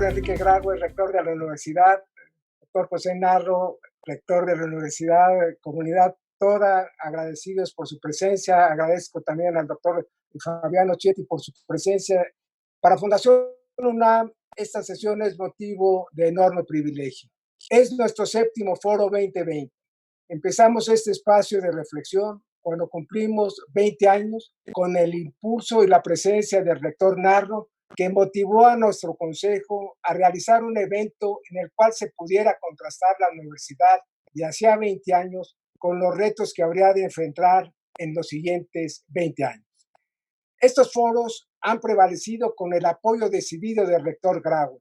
doctor Enrique Graue, rector de la universidad, doctor José Narro, rector de la universidad, comunidad toda, agradecidos por su presencia. Agradezco también al doctor Fabiano Chietti por su presencia. Para Fundación UNAM, esta sesión es motivo de enorme privilegio. Es nuestro séptimo foro 2020. Empezamos este espacio de reflexión cuando cumplimos 20 años con el impulso y la presencia del rector Narro, que motivó a nuestro consejo a realizar un evento en el cual se pudiera contrastar la universidad de hacía 20 años con los retos que habría de enfrentar en los siguientes 20 años. Estos foros han prevalecido con el apoyo decidido del rector Graue.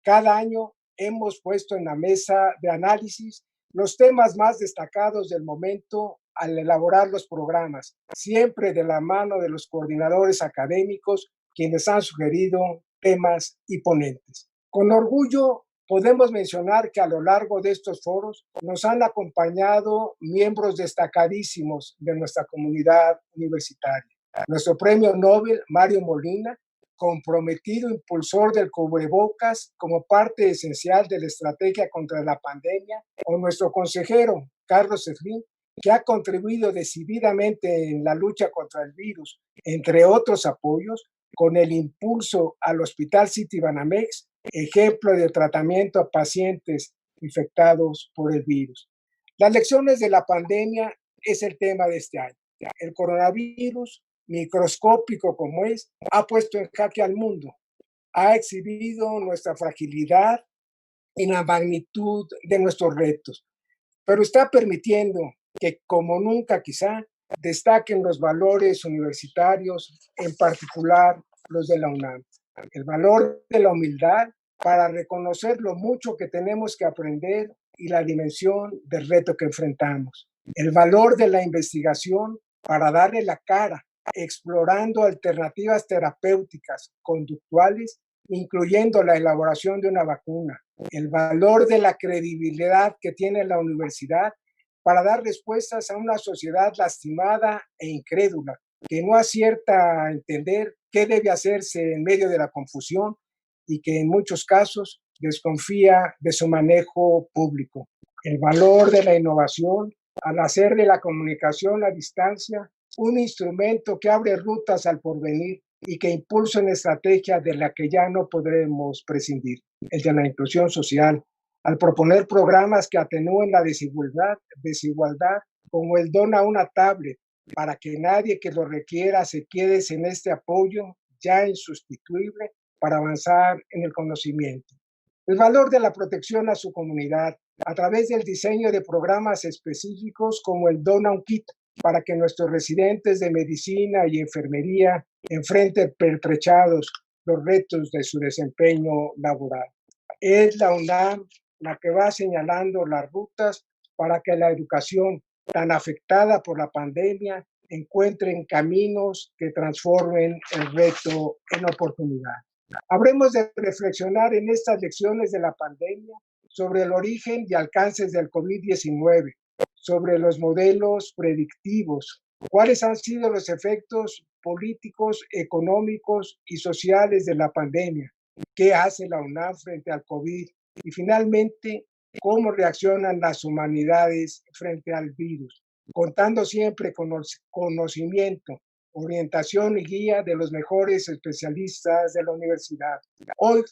Cada año hemos puesto en la mesa de análisis los temas más destacados del momento al elaborar los programas, siempre de la mano de los coordinadores académicos, quienes han sugerido temas y ponentes. Con orgullo podemos mencionar que a lo largo de estos foros nos han acompañado miembros destacadísimos de nuestra comunidad universitaria. Nuestro premio Nobel, Mario Molina, comprometido impulsor del cubrebocas como parte esencial de la estrategia contra la pandemia, o nuestro consejero, Carlos Seflin, que ha contribuido decididamente en la lucha contra el virus, entre otros apoyos, con el impulso al Hospital Citibanamex, ejemplo de tratamiento a pacientes infectados por el virus. Las lecciones de la pandemia es el tema de este año. El coronavirus, microscópico como es, ha puesto en jaque al mundo, ha exhibido nuestra fragilidad y la magnitud de nuestros retos, pero está permitiendo que, como nunca quizá, destaquen los valores universitarios, en particular los de la UNAM. El valor de la humildad para reconocer lo mucho que tenemos que aprender y la dimensión del reto que enfrentamos. El valor de la investigación para darle la cara, explorando alternativas terapéuticas, conductuales, incluyendo la elaboración de una vacuna. El valor de la credibilidad que tiene la universidad para dar respuestas a una sociedad lastimada e incrédula, que no acierta a entender qué debe hacerse en medio de la confusión y que en muchos casos desconfía de su manejo público. El valor de la innovación al hacer de la comunicación a distancia un instrumento que abre rutas al porvenir y que impulsa una estrategia de la que ya no podremos prescindir, el de la inclusión social, al proponer programas que atenúen la desigualdad como el dona una tablet para que nadie que lo requiera se quede sin este apoyo ya insustituible para avanzar en el conocimiento. El valor de la protección a su comunidad a través del diseño de programas específicos como el Dona un Kit para que nuestros residentes de medicina y enfermería enfrenten pertrechados los retos de su desempeño laboral. Es la UNAM la que va señalando las rutas para que la educación tan afectada por la pandemia encuentren caminos que transformen el reto en oportunidad. Habremos de reflexionar en estas lecciones de la pandemia sobre el origen y alcances del COVID-19, sobre los modelos predictivos, cuáles han sido los efectos políticos, económicos y sociales de la pandemia, qué hace la UNAM frente al COVID y finalmente cómo reaccionan las humanidades frente al virus, contando siempre con conocimiento, orientación y guía de los mejores especialistas de la universidad. Hoy,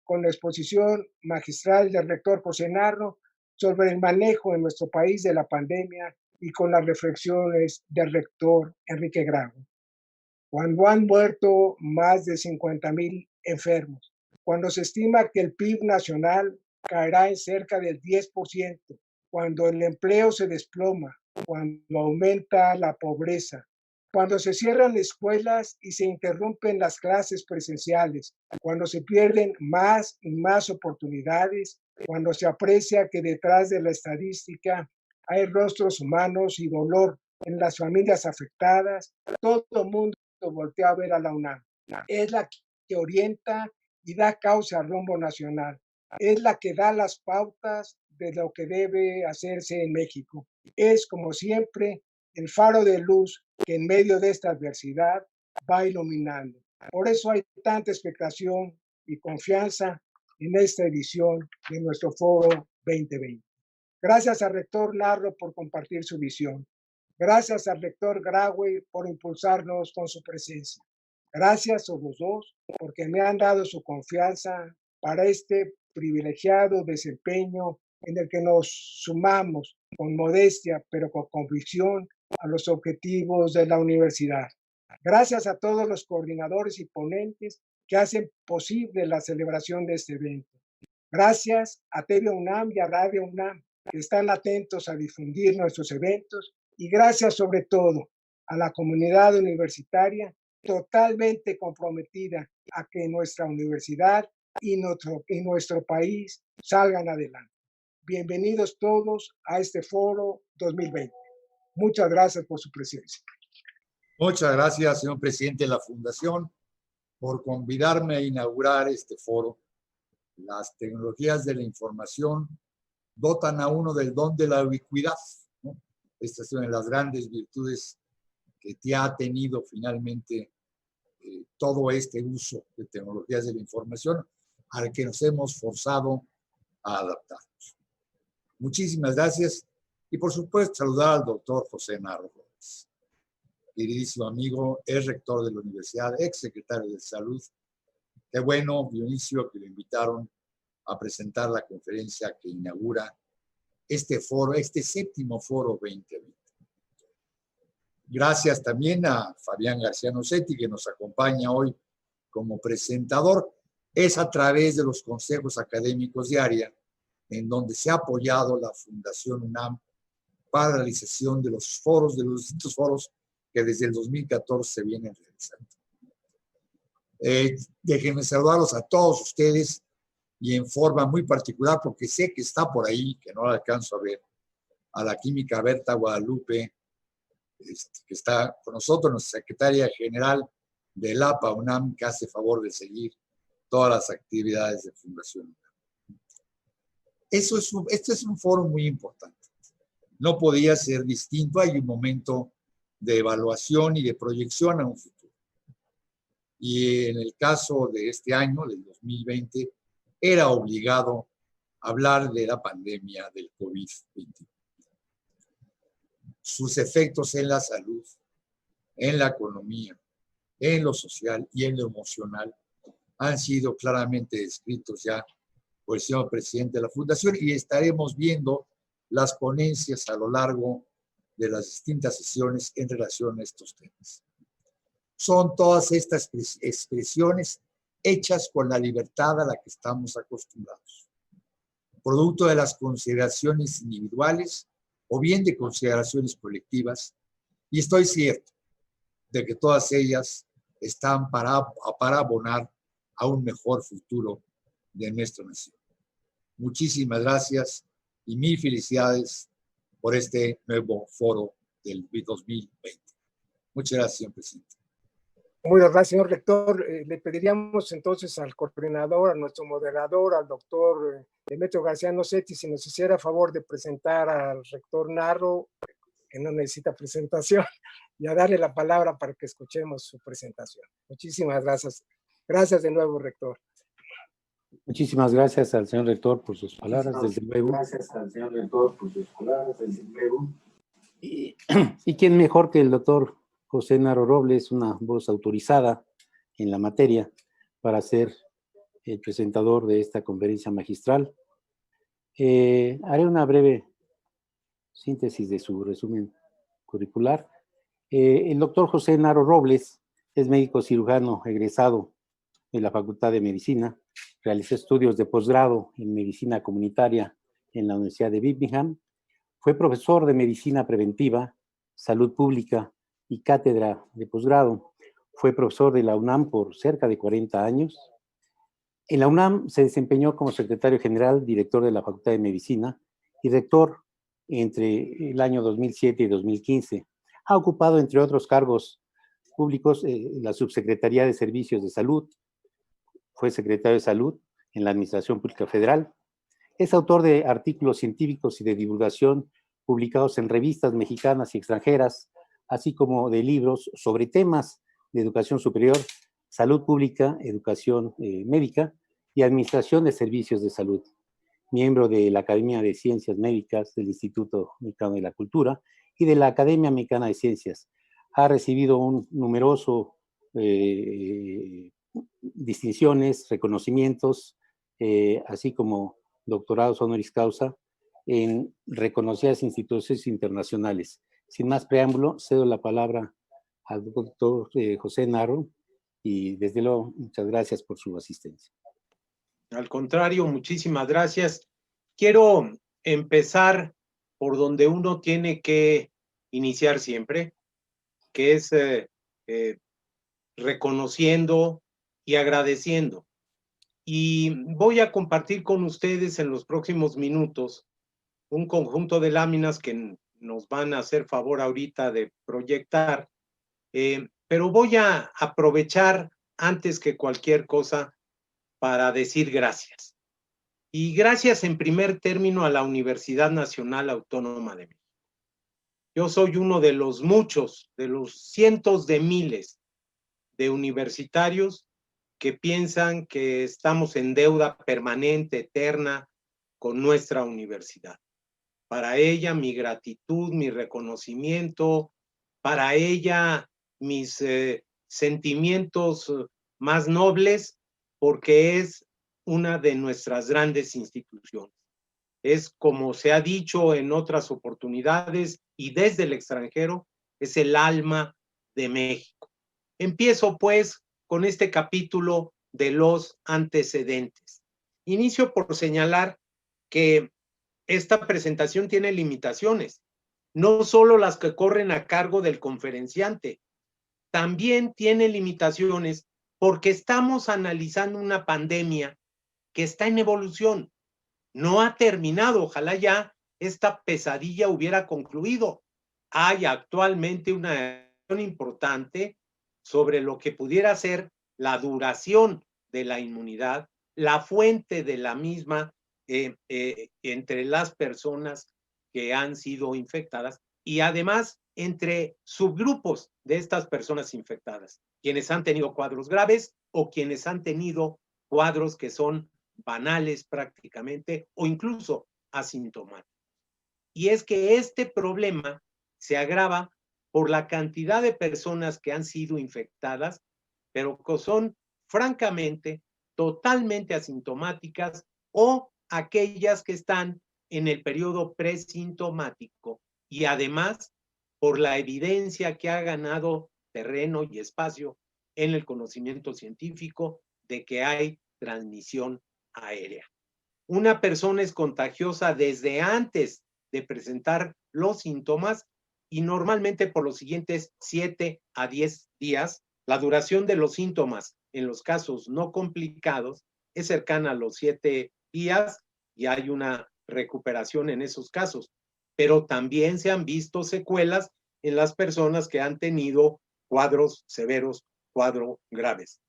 con la exposición magistral del rector José Narro sobre el manejo en nuestro país de la pandemia y con las reflexiones del rector Enrique Graue. Cuando han muerto más de 50,000 enfermos, cuando se estima que el PIB nacional caerá en cerca del 10%, cuando el empleo se desploma, cuando aumenta la pobreza, cuando se cierran escuelas y se interrumpen las clases presenciales, cuando se pierden más y más oportunidades, cuando se aprecia que detrás de la estadística hay rostros humanos y dolor en las familias afectadas, todo el mundo voltea a ver a la UNAM. Es la que orienta y da causa al rumbo nacional. Es la que da las pautas de lo que debe hacerse en México. Es, como siempre, el faro de luz que en medio de esta adversidad va iluminando. Por eso hay tanta expectación y confianza en esta edición de nuestro Foro 2020. Gracias al rector Narro por compartir su visión. Gracias al rector Graue por impulsarnos con su presencia. Gracias a los dos porque me han dado su confianza para este privilegiado desempeño en el que nos sumamos con modestia, pero con convicción a los objetivos de la universidad. Gracias a todos los coordinadores y ponentes que hacen posible la celebración de este evento. Gracias a TV UNAM y a Radio UNAM, que están atentos a difundir nuestros eventos, y gracias sobre todo a la comunidad universitaria totalmente comprometida a que nuestra universidad y nuestro país salgan adelante. Bienvenidos todos a este Foro 2020. Muchas gracias por su presencia. Muchas gracias, señor presidente de la Fundación, por convidarme a inaugurar este foro. Las tecnologías de la información dotan a uno del don de la ubicuidad, ¿no? Esta es una de las grandes virtudes que ya ha tenido finalmente todo este uso de tecnologías de la información al que nos hemos forzado a adaptarnos. Muchísimas gracias y por supuesto saludar al doctor José Narro Robles, queridísimo amigo, es rector de la universidad, ex secretario de Salud. Qué bueno, Dionisio, que lo invitaron a presentar la conferencia que inaugura este foro, este séptimo foro 2020. Gracias también a Fabián García Nocetti, que nos acompaña hoy como presentador. Es a través de los consejos académicos de área en donde se ha apoyado la Fundación UNAM para la realización de los foros, de los distintos foros que desde el 2014 se vienen realizando. Déjenme saludarlos a todos ustedes y en forma muy particular, porque sé que está por ahí, que no la alcanzo a ver, a la química Berta Guadalupe, que está con nosotros, nuestra secretaria general del APA UNAM, que hace favor de seguir todas las actividades de Fundación UNAM. Este es un foro muy importante. No podía ser distinto. Hay un momento de evaluación y de proyección a un futuro. Y en el caso de este año, del 2020, era obligado hablar de la pandemia del COVID-19. Sus efectos en la salud, en la economía, en lo social y en lo emocional han sido claramente descritos ya por el señor presidente de la Fundación y estaremos viendo las ponencias a lo largo de las distintas sesiones en relación a estos temas. Son todas estas expresiones hechas con la libertad a la que estamos acostumbrados, producto de las consideraciones individuales o bien de consideraciones colectivas, y estoy cierto de que todas ellas están para abonar a un mejor futuro de nuestra nación. Muchísimas gracias y mil felicidades por este nuevo foro del 2020. Muchas gracias, señor presidente. Muchas gracias, señor rector. Le pediríamos entonces al coordinador, a nuestro moderador, al doctor Demetrio García Nocetti, si nos hiciera favor de presentar al rector Narro, que no necesita presentación, y a darle la palabra para que escuchemos su presentación. Muchísimas gracias. Gracias de nuevo, rector. Muchísimas gracias al señor rector por sus palabras, desde luego. Gracias al señor rector por sus palabras, desde luego. Y quién mejor que el doctor José Narro Robles, una voz autorizada en la materia, para ser el presentador de esta conferencia magistral. Haré una breve síntesis de su resumen curricular. El doctor José Narro Robles es médico cirujano egresado de la Facultad de Medicina. Realizó estudios de posgrado en medicina comunitaria en la Universidad de Birmingham. Fue profesor de medicina preventiva, salud pública y cátedra de posgrado. Fue profesor de la UNAM por cerca de 40 años. En la UNAM se desempeñó como secretario general, director de la Facultad de Medicina y rector entre el año 2007 y 2015. Ha ocupado, entre otros cargos públicos, la Subsecretaría de Servicios de Salud. Fue secretario de Salud en la Administración Pública Federal. Es autor de artículos científicos y de divulgación publicados en revistas mexicanas y extranjeras, así como de libros sobre temas de educación superior, salud pública, educación médica y Administración de Servicios de Salud, miembro de la Academia de Ciencias Médicas del Instituto Mexicano de la Cultura y de la Academia Mexicana de Ciencias. Ha recibido un numeroso distinciones, reconocimientos, así como doctorados honoris causa en reconocidas instituciones internacionales. Sin más preámbulo, cedo la palabra al doctor José Narro y desde luego muchas gracias por su asistencia. Al contrario, muchísimas gracias. Quiero empezar por donde uno tiene que iniciar siempre, que es reconociendo y agradeciendo. Y voy a compartir con ustedes en los próximos minutos un conjunto de láminas que nos van a hacer favor ahorita de proyectar, pero voy a aprovechar antes que cualquier cosa para decir gracias. Y gracias en primer término a la Universidad Nacional Autónoma de México. Yo soy uno de los muchos, de los cientos de miles de universitarios que piensan que estamos en deuda permanente, eterna, con nuestra universidad. Para ella, mi gratitud, mi reconocimiento, para ella, mis sentimientos más nobles, porque es una de nuestras grandes instituciones. Es, como se ha dicho en otras oportunidades y desde el extranjero, es el alma de México. Empiezo, pues, con este capítulo de los antecedentes. Inicio por señalar que esta presentación tiene limitaciones, no solo las que corren a cargo del conferenciante, también tiene limitaciones porque estamos analizando una pandemia que está en evolución. No ha terminado, ojalá ya esta pesadilla hubiera concluido. Hay actualmente una discusión importante sobre lo que pudiera ser la duración de la inmunidad, la fuente de la misma entre las personas que han sido infectadas y además entre subgrupos de estas personas infectadas, quienes han tenido cuadros graves o quienes han tenido cuadros que son banales prácticamente o incluso asintomáticos. Y es que este problema se agrava por la cantidad de personas que han sido infectadas, pero que son francamente totalmente asintomáticas o aquellas que están en el periodo presintomático y además por la evidencia que ha ganado terreno y espacio en el conocimiento científico de que hay transmisión aérea. Una persona es contagiosa desde antes de presentar los síntomas y normalmente por los siguientes 7 a 10 días. La duración de los síntomas en los casos no complicados es cercana a los 7 días y hay una recuperación en esos casos. Pero también se han visto secuelas en las personas que han tenido cuadros severos, cuadros graves.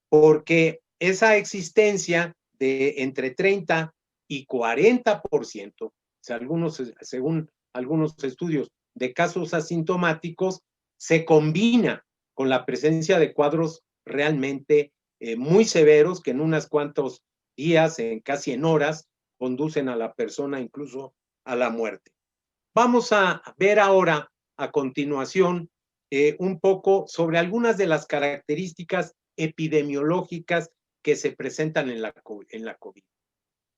Porque esa existencia de entre 30 y 40%, según algunos estudios de casos asintomáticos, se combina con la presencia de cuadros realmente muy severos que en unos cuantos días, casi en horas, conducen a la persona incluso a la muerte. Vamos a ver ahora, a continuación, un poco sobre algunas de las características epidemiológicas que se presentan en la COVID.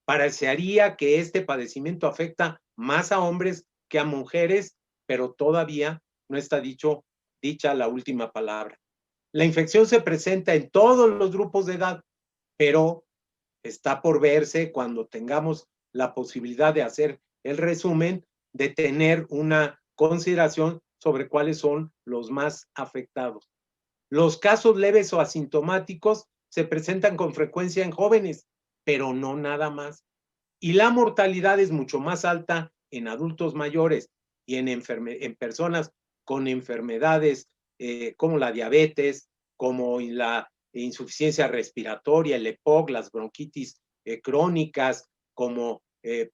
Parecería que este padecimiento afecta más a hombres que a mujeres, pero todavía no está dicha la última palabra. La infección se presenta en todos los grupos de edad, pero está por verse cuando tengamos la posibilidad de hacer el resumen, de tener una consideración sobre cuáles son los más afectados. Los casos leves o asintomáticos se presentan con frecuencia en jóvenes, pero no nada más. Y la mortalidad es mucho más alta en adultos mayores y en personas con enfermedades como la diabetes, como la insuficiencia respiratoria, el EPOC, las bronquitis crónicas, como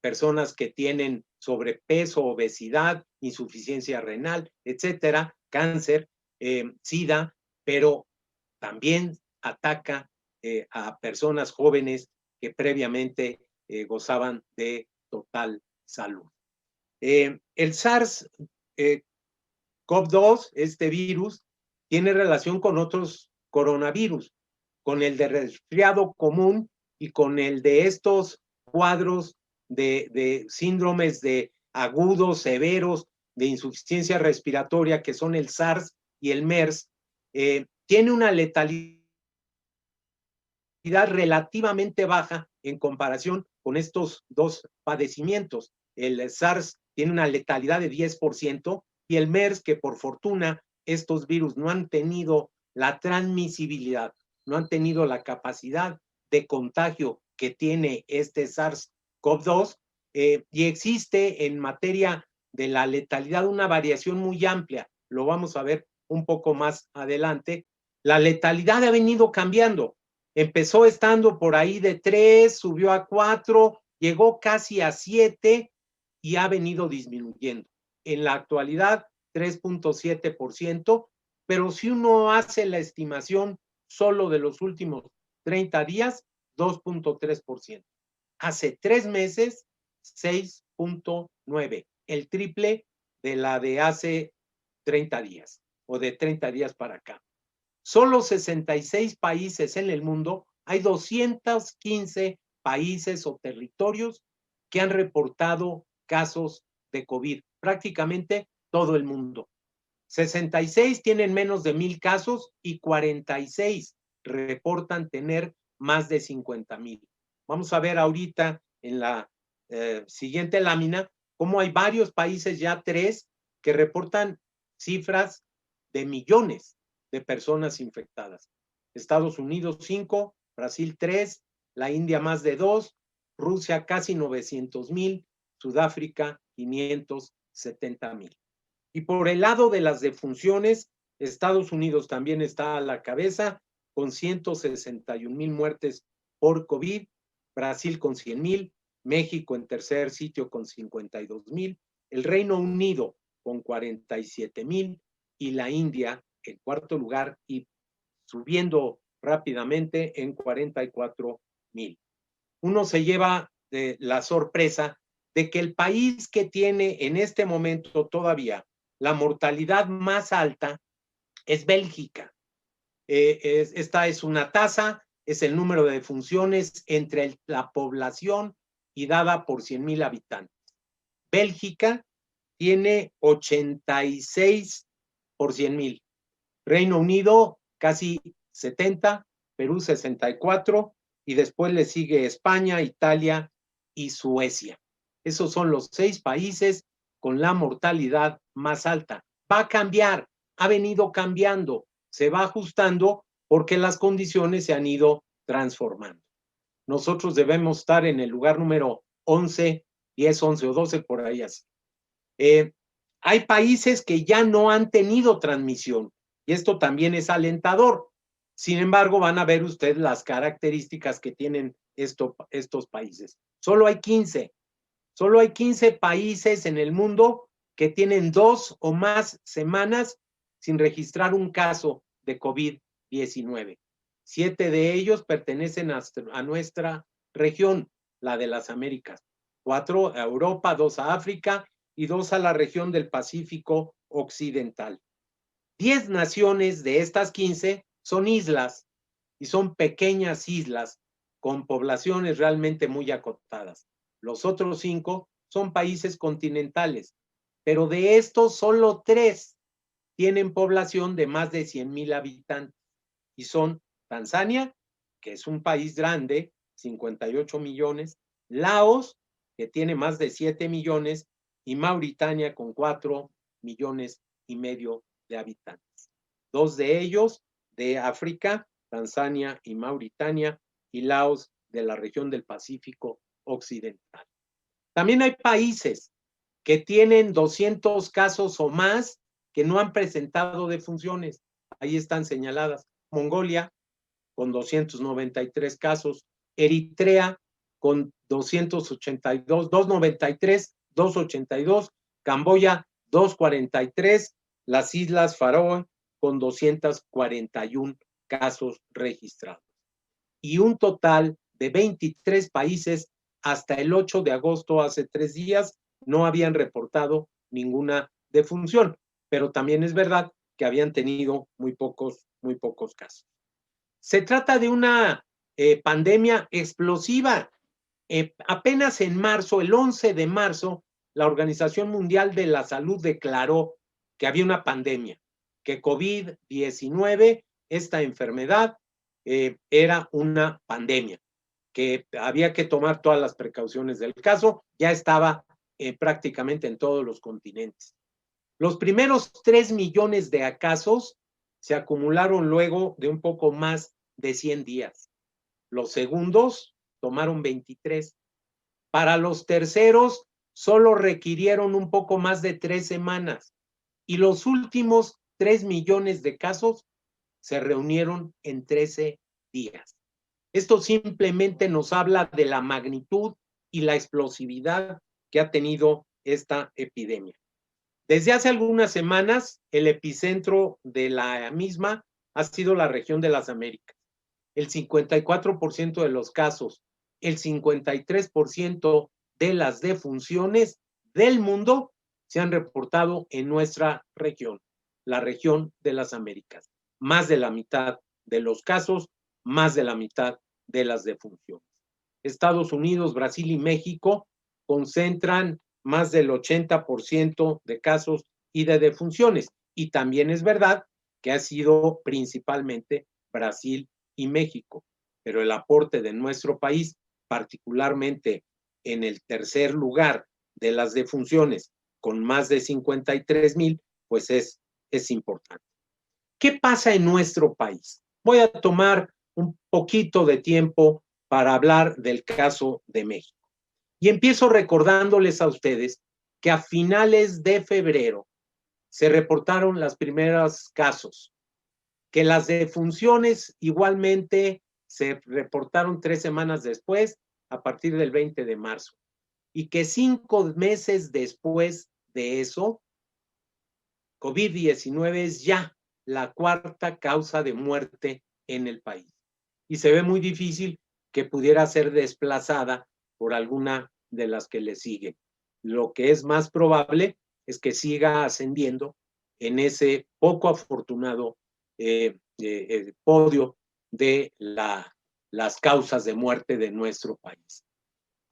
personas que tienen sobrepeso, obesidad, insuficiencia renal, etcétera, cáncer, SIDA, pero también ataca a personas jóvenes que previamente gozaban de total salud. El SARS-CoV-2, este virus, tiene relación con otros coronavirus, con el de resfriado común y con el de estos cuadros de síndromes de agudos, severos, de insuficiencia respiratoria, que son el SARS y el MERS. Tiene una letalidad relativamente baja en comparación con estos dos padecimientos. El SARS tiene una letalidad de 10% y el MERS, que por fortuna estos virus no han tenido la transmisibilidad, no han tenido la capacidad de contagio que tiene este SARS-CoV-2, y existe en materia de la letalidad una variación muy amplia. Lo vamos a ver un poco más adelante. La letalidad ha venido cambiando. Empezó estando por ahí de 3, subió a 4, llegó casi a 7 y ha venido disminuyendo. En la actualidad, 3.7%, pero si uno hace la estimación solo de los últimos 30 días, 2.3%. Hace 3 meses, 6.9%, el triple de la de hace 30 días o de 30 días para acá. Solo 66 países en el mundo, hay 215 países o territorios que han reportado casos de COVID, prácticamente todo el mundo. 66 tienen menos de 1,000 casos y 46 reportan tener más de 50,000. Vamos a ver ahorita en la siguiente lámina cómo hay varios países, ya 3, que reportan cifras de millones de personas infectadas. Estados Unidos 5, Brasil 3, la India más de 2, Rusia casi 900,000, Sudáfrica 570,000. Y por el lado de las defunciones, Estados Unidos también está a la cabeza con 161,000 muertes por COVID, Brasil con 100,000, México en tercer sitio con 52,000, el Reino Unido con 47,000 y la India en cuarto lugar y subiendo rápidamente en 44,000. Uno se lleva la sorpresa de que el país que tiene en este momento todavía la mortalidad más alta es Bélgica. Esta es una tasa, es el número de defunciones entre la población y dada por 100,000 habitantes. Bélgica tiene 86 por 100,000. Reino Unido casi 70, Perú 64 y después le sigue España, Italia y Suecia. Esos son los 6 países con la mortalidad más alta. Va a cambiar, ha venido cambiando, se va ajustando porque las condiciones se han ido transformando. Nosotros debemos estar en el lugar número 11, 10, 11 o 12, por ahí así. Hay países que ya no han tenido transmisión y esto también es alentador. Sin embargo, van a ver ustedes las características que tienen estos países. Solo hay 15 países en el mundo que tienen 2 o más semanas sin registrar un caso de COVID-19. 7 de ellos pertenecen a nuestra región, la de las Américas. 4 a Europa, 2 a África y 2 a la región del Pacífico Occidental. 10 naciones de estas 15 son islas y son pequeñas islas con poblaciones realmente muy acotadas. Los otros 5 son países continentales, pero de estos solo 3 tienen población de más de 100,000 habitantes y son Tanzania, que es un país grande, 58 millones, Laos, que tiene más de 7 millones, y Mauritania con 4,5 millones de habitantes. 2 de ellos de África, Tanzania y Mauritania, y Laos de la región del Pacífico Occidental. También hay países que tienen 200 casos o más que no han presentado defunciones. Ahí están señaladas. Mongolia con 293 casos, Eritrea con 282, 293, 282, Camboya 243, las Islas Faroe con 241 casos registrados. Y un total de 23 países hasta el 8 de agosto, hace 3 días, no habían reportado ninguna defunción, pero también es verdad que habían tenido muy pocos casos. Se trata de una pandemia explosiva. Apenas en marzo, el 11 de marzo, la Organización Mundial de la Salud declaró que había una pandemia, que COVID-19, esta enfermedad, era una pandemia, que había que tomar todas las precauciones del caso, ya estaba prácticamente en todos los continentes. Los primeros 3 millones de casos se acumularon luego de un poco más de 100 días. Los segundos tomaron 23. Para los terceros, solo requirieron un poco más de 3 semanas. Y los últimos 3 millones de casos se reunieron en 13 días. Esto simplemente nos habla de la magnitud y la explosividad que ha tenido esta epidemia. Desde hace algunas semanas, el epicentro de la misma ha sido la región de las Américas. El 54% de los casos, el 53% de las defunciones del mundo se han reportado en nuestra región, la región de las Américas. Más de la mitad de los casos, más de la mitad de las defunciones. Estados Unidos, Brasil y México concentran más del 80% de casos y de defunciones. Y también es verdad que ha sido principalmente Brasil y México, pero el aporte de nuestro país, particularmente en el tercer lugar de las defunciones, con más de 53,000, pues es importante. ¿Qué pasa en nuestro país? Voy a tomar un poquito de tiempo para hablar del caso de México. Y empiezo recordándoles a ustedes que a finales de febrero se reportaron los primeros casos, que las defunciones igualmente se reportaron 3 semanas después, a partir del 20 de marzo, y que 5 meses después de eso, COVID-19 es ya la 4ª causa de muerte en el país. Y se ve muy difícil que pudiera ser desplazada por alguna de las que le siguen. Lo que es más probable es que siga ascendiendo en ese poco afortunado podio de las causas de muerte de nuestro país.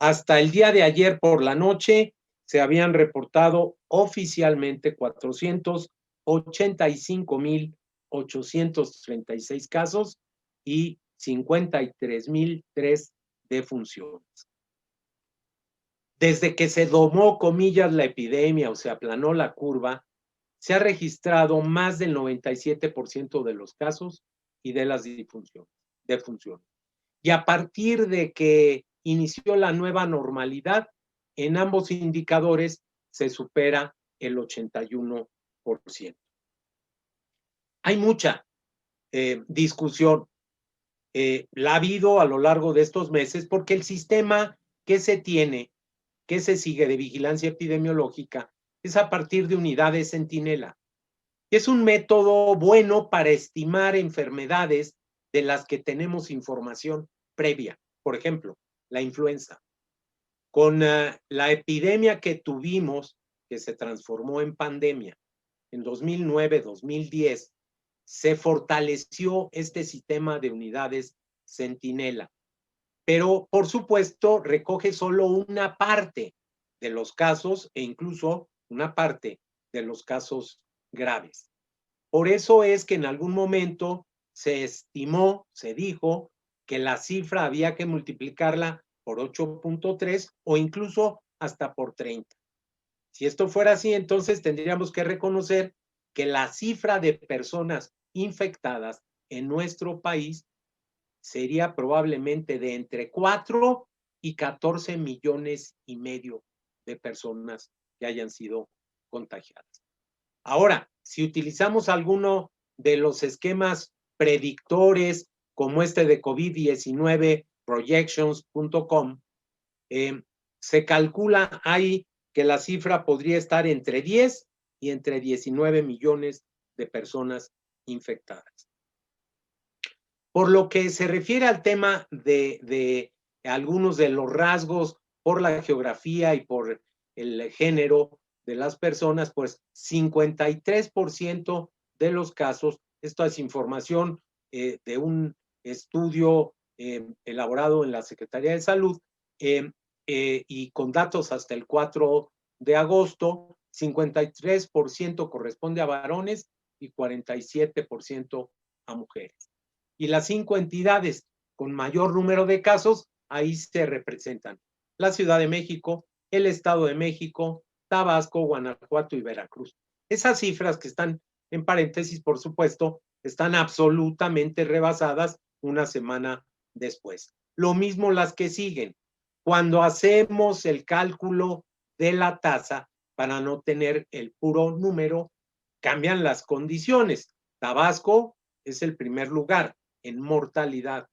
Hasta el día de ayer por la noche se habían reportado oficialmente 485,836 casos y 53,003 defunciones. Desde que se domó, comillas, la epidemia o se aplanó la curva, se ha registrado más del 97% de los casos y de las defunciones. Y a partir de que inició la nueva normalidad, en ambos indicadores se supera el 81%. Hay mucha discusión. La ha habido a lo largo de estos meses porque el sistema que se tiene, que se sigue de vigilancia epidemiológica, es a partir de unidades centinela. Es un método bueno para estimar enfermedades de las que tenemos información previa. Por ejemplo, la influenza. Con la epidemia que tuvimos, que se transformó en pandemia, en 2009, 2010, se fortaleció este sistema de unidades centinela. Pero, por supuesto, recoge solo una parte de los casos e incluso una parte de los casos graves. Por eso es que en algún momento se estimó, se dijo que la cifra había que multiplicarla por 8.3 o incluso hasta por 30. Si esto fuera así, entonces tendríamos que reconocer que la cifra de personas infectadas en nuestro país sería probablemente de entre 4 y 14 millones y medio de personas que hayan sido contagiadas. Ahora, si utilizamos alguno de los esquemas predictores como este de COVID-19 projections.com, se calcula ahí que la cifra podría estar entre 10 y entre 19 millones de personas infectadas. Por lo que se refiere al tema de algunos de los rasgos por la geografía y por el género de las personas, pues 53% de los casos, esto es información de un estudio elaborado en la Secretaría de Salud y con datos hasta el 4 de agosto, 53% corresponde a varones y 47% a mujeres. Y las 5 entidades con mayor número de casos, ahí se representan la Ciudad de México, el Estado de México, Tabasco, Guanajuato y Veracruz. Esas cifras que están en paréntesis, por supuesto, están absolutamente rebasadas una semana después. Lo mismo las que siguen. Cuando hacemos el cálculo de la tasa, para no tener el puro número, cambian las condiciones. Tabasco es el primer lugar en mortalidad.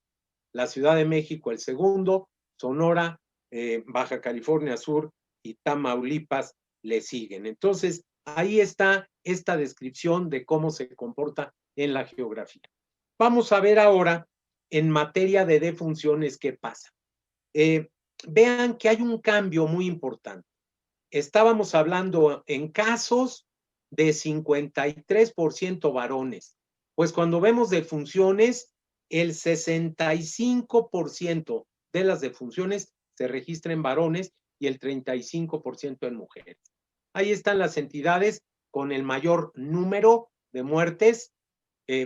La Ciudad de México el segundo, Sonora, Baja California Sur y Tamaulipas le siguen. Entonces, ahí está esta descripción de cómo se comporta en la geografía. Vamos a ver ahora en materia de defunciones qué pasa. Vean que hay un cambio muy importante. Estábamos hablando en casos de 53% varones. Pues cuando vemos defunciones, el 65% de las defunciones se registran en varones y el 35% en mujeres. Ahí están las entidades con el mayor número de muertes: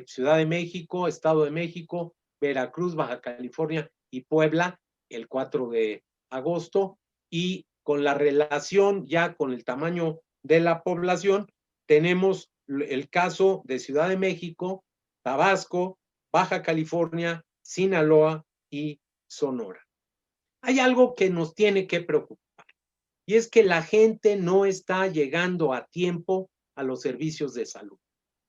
Ciudad de México, Estado de México, Veracruz, Baja California y Puebla, el 4 de agosto. Y con la relación ya con el tamaño de la población, tenemos el caso de Ciudad de México, Tabasco, Baja California, Sinaloa y Sonora. Hay algo que nos tiene que preocupar, y es que la gente no está llegando a tiempo a los servicios de salud.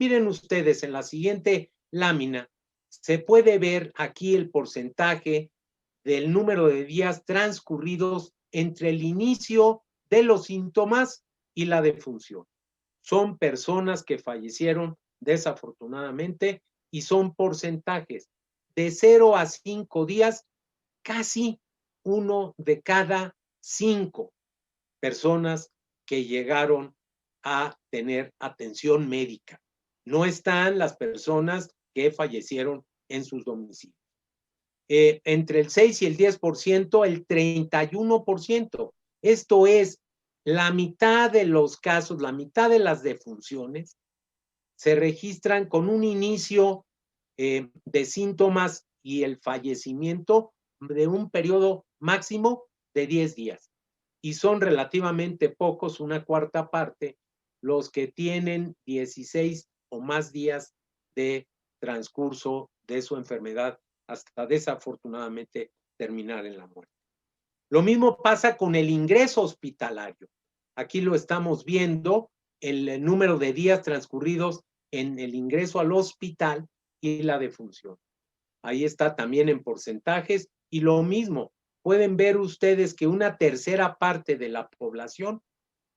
Miren ustedes, en la siguiente lámina se puede ver aquí el porcentaje del número de días transcurridos entre el inicio de los síntomas y la defunción. Son personas que fallecieron desafortunadamente y son porcentajes de 0 a 5 días, casi 1 de cada 5 personas que llegaron a tener atención médica. No están las personas que fallecieron en sus domicilios. Entre el 6 y el 10%, el 31%. Esto es, la mitad de los casos, la mitad de las defunciones se registran con un inicio de síntomas y el fallecimiento de un periodo máximo de 10 días. Y son relativamente pocos, una cuarta parte, los que tienen 16 o más días de transcurso de su enfermedad hasta desafortunadamente terminar en la muerte. Lo mismo pasa con el ingreso hospitalario. Aquí lo estamos viendo, el número de días transcurridos en el ingreso al hospital y la defunción. Ahí está también en porcentajes, y lo mismo, pueden ver ustedes que una tercera parte de la población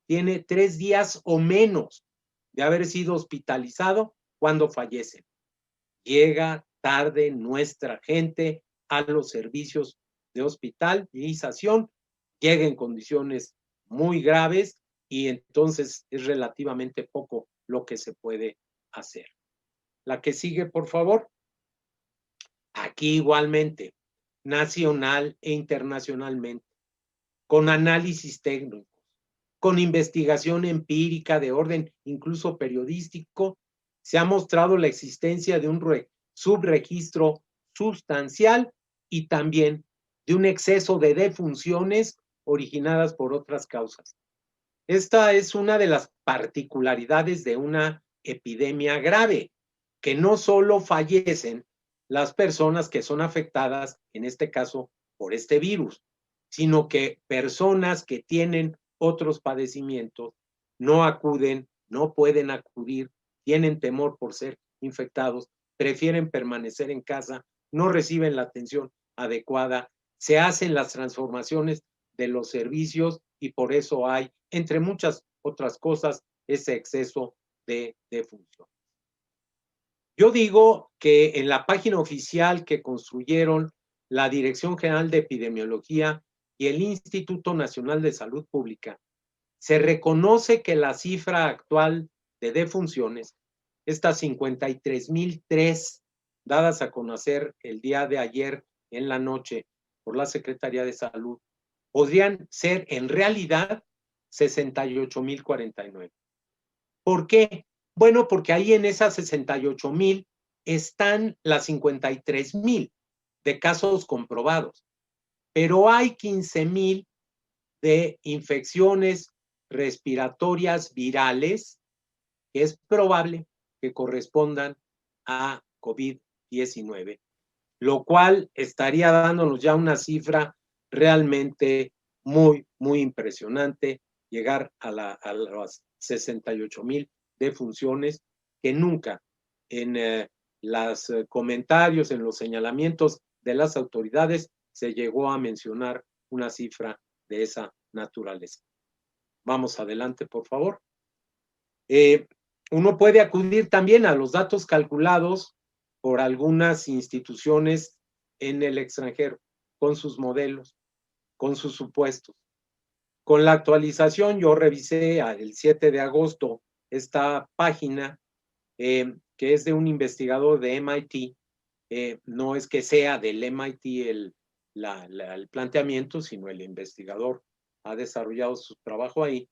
tiene 3 días o menos de haber sido hospitalizado cuando fallecen. Llega tarde nuestra gente a los servicios de hospitalización, llega en condiciones muy graves y entonces es relativamente poco lo que se puede hacer. La que sigue, por favor. Aquí igualmente, nacional e internacionalmente, con análisis técnicos, con investigación empírica de orden incluso periodístico, se ha mostrado la existencia de un subregistro sustancial y también de un exceso de defunciones originadas por otras causas. Esta es una de las particularidades de una epidemia grave, que no solo fallecen las personas que son afectadas, en este caso, por este virus, sino que personas que tienen otros padecimientos no acuden, no pueden acudir, tienen temor por ser infectados, prefieren permanecer en casa, no reciben la atención adecuada, se hacen las transformaciones de los servicios y por eso hay, entre muchas otras cosas, ese exceso de defunción. Yo digo que en la página oficial que construyeron la Dirección General de Epidemiología y el Instituto Nacional de Salud Pública, se reconoce que la cifra actual de defunciones, estas 53,003 dadas a conocer el día de ayer en la noche por la Secretaría de Salud, podrían ser en realidad 68,049. ¿Por qué? Bueno, porque ahí en esas 68,000 están las 53,000 de casos comprobados, pero hay 15,000 de infecciones respiratorias virales que es probable que correspondan a COVID-19, lo cual estaría dándonos ya una cifra realmente muy, muy impresionante, llegar a las 68,000 defunciones que nunca en los comentarios, en los señalamientos de las autoridades, se llegó a mencionar una cifra de esa naturaleza. Vamos adelante, por favor. Uno puede acudir también a los datos calculados por algunas instituciones en el extranjero, con sus modelos, con sus supuestos. Con la actualización, yo revisé el 7 de agosto esta página, que es de un investigador de MIT. No es que sea del MIT el planteamiento, sino el investigador ha desarrollado su trabajo ahí.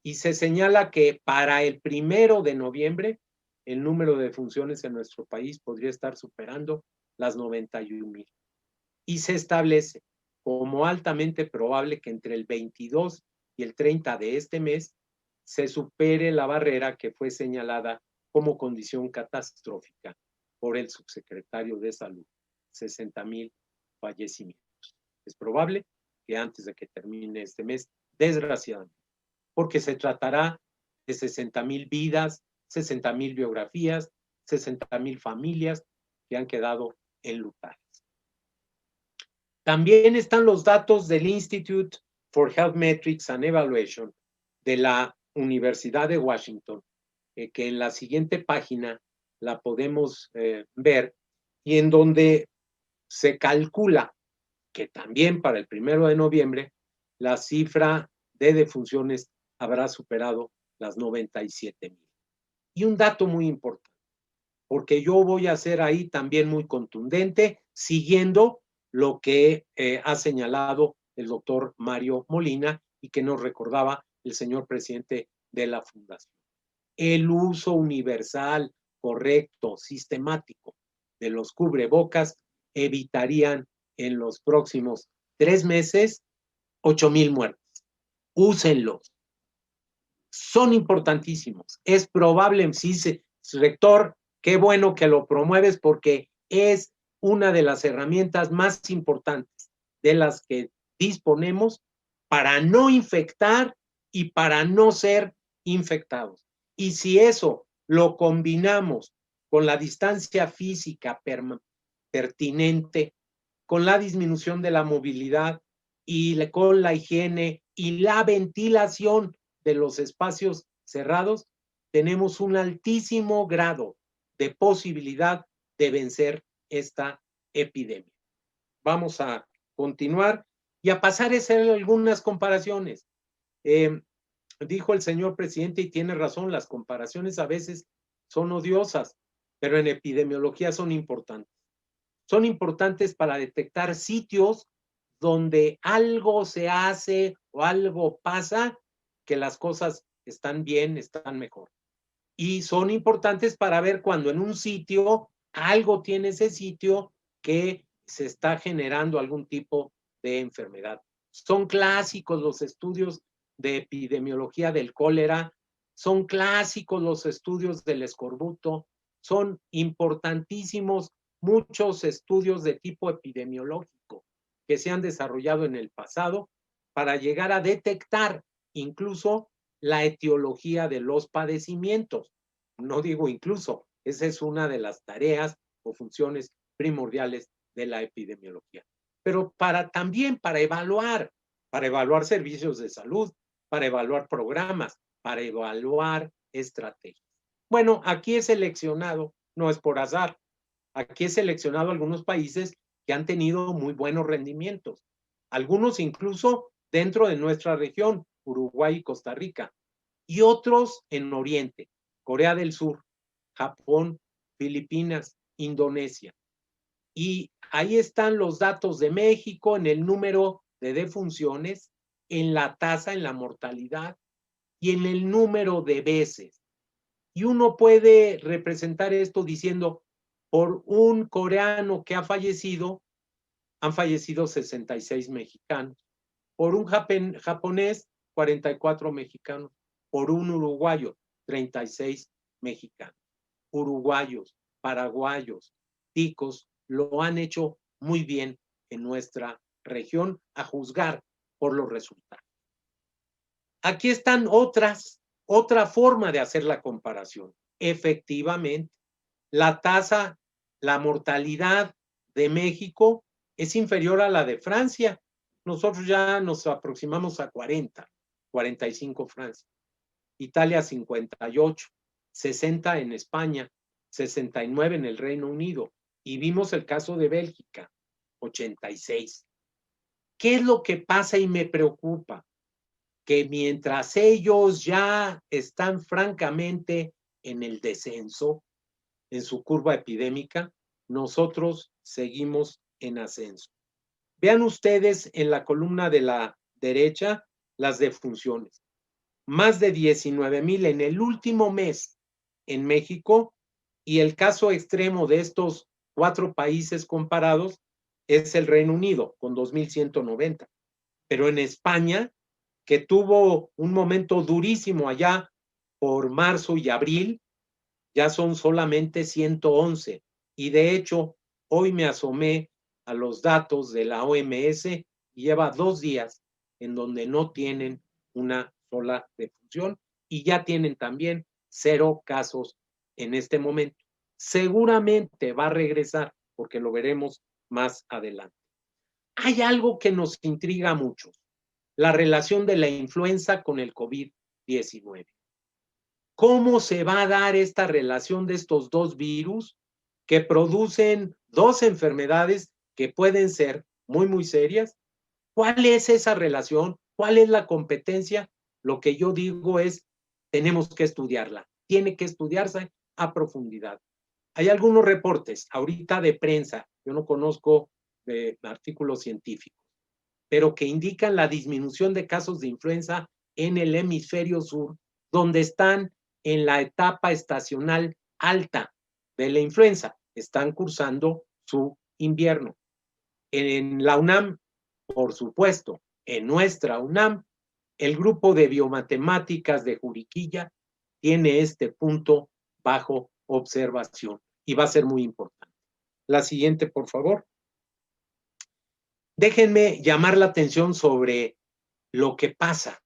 Y se señala que para el 1 de noviembre el número de defunciones en nuestro país podría estar superando las 91,000. Y se establece como altamente probable que entre el 22 y el 30 de este mes se supere la barrera que fue señalada como condición catastrófica por el subsecretario de Salud, 60,000 fallecimientos. Es probable que antes de que termine este mes, desgraciadamente, porque se tratará de 60,000 vidas, 60,000 biografías, 60,000 familias que han quedado enlutadas. También están los datos del Institute for Health Metrics and Evaluation de la Universidad de Washington, que en la siguiente página la podemos ver, y en donde se calcula que también para el 1 de noviembre la cifra de defunciones habrá superado las 97,000. Y un dato muy importante, porque yo voy a ser ahí también muy contundente, siguiendo lo que ha señalado el doctor Mario Molina y que nos recordaba el señor presidente de la Fundación. El uso universal, correcto, sistemático de los cubrebocas evitarían en los próximos 3 meses 8,000 muertes. Úsenlos. Son importantísimos. Es probable, sí, rector, qué bueno que lo promueves porque es una de las herramientas más importantes de las que disponemos para no infectar y para no ser infectados. Y si eso lo combinamos con la distancia física pertinente, con la disminución de la movilidad y con la higiene y la ventilación de los espacios cerrados, tenemos un altísimo grado de posibilidad de vencer esta epidemia. Vamos a continuar y a pasar a hacer algunas comparaciones. Dijo el señor presidente, y tiene razón, las comparaciones a veces son odiosas, pero en epidemiología son importantes. Son importantes para detectar sitios donde algo se hace o algo pasa, que las cosas están bien, están mejor. Y son importantes para ver cuando en un sitio algo tiene ese sitio que se está generando algún tipo de enfermedad. Son clásicos los estudios de epidemiología del cólera, son clásicos los estudios del escorbuto, son importantísimos muchos estudios de tipo epidemiológico que se han desarrollado en el pasado para llegar a detectar incluso la etiología de los padecimientos. No digo incluso, esa es una de las tareas o funciones primordiales de la epidemiología. Pero también para evaluar servicios de salud, para evaluar programas, para evaluar estrategias. Bueno, aquí he seleccionado, no es por azar, aquí he seleccionado algunos países que han tenido muy buenos rendimientos, algunos incluso dentro de nuestra región, Uruguay y Costa Rica, y otros en Oriente, Corea del Sur, Japón, Filipinas, Indonesia. Y ahí están los datos de México en el número de defunciones, en la tasa, en la mortalidad y en el número de veces. Y uno puede representar esto diciendo, por un coreano que ha fallecido, han fallecido 66 mexicanos. Por un japonés, 44 mexicanos. Por un uruguayo, 36 mexicanos. Uruguayos, paraguayos, ticos, lo han hecho muy bien en nuestra región, a juzgar por los resultados. Aquí están otra forma de hacer la comparación. Efectivamente, la tasa, la mortalidad de México es inferior a la de Francia. Nosotros ya nos aproximamos a 40, 45 Francia. Italia 58, 60 en España, 69 en el Reino Unido. Y vimos el caso de Bélgica, 86. ¿Qué es lo que pasa y me preocupa? Que mientras ellos ya están francamente en el descenso, en su curva epidémica, nosotros seguimos en ascenso. Vean ustedes en la columna de la derecha las defunciones. Más de 19,000 en el último mes en México, y el caso extremo de estos 4 países comparados es el Reino Unido, con 2,190. Pero en España, que tuvo un momento durísimo allá por marzo y abril, ya son solamente 111. Y de hecho, hoy me asomé a los datos de la OMS y lleva 2 días en donde no tienen una sola defunción y ya tienen también 0 casos en este momento. Seguramente va a regresar, porque lo veremos más adelante. Hay algo que nos intriga mucho: la relación de la influenza con el COVID-19. ¿Cómo se va a dar esta relación de estos dos virus que producen 2 enfermedades que pueden ser muy, muy serias? ¿Cuál es esa relación? ¿Cuál es la competencia? Lo que yo digo es, tenemos que estudiarla. Tiene que estudiarse a profundidad. Hay algunos reportes ahorita de prensa, yo no conozco de artículos científicos, pero que indican la disminución de casos de influenza en el hemisferio sur, donde están en la etapa estacional alta de la influenza, están cursando su invierno. En la UNAM, por supuesto, en nuestra UNAM, el grupo de biomatemáticas de Juriquilla tiene este punto bajo observación y va a ser muy importante. La siguiente, por favor. Déjenme llamar la atención sobre lo que pasa.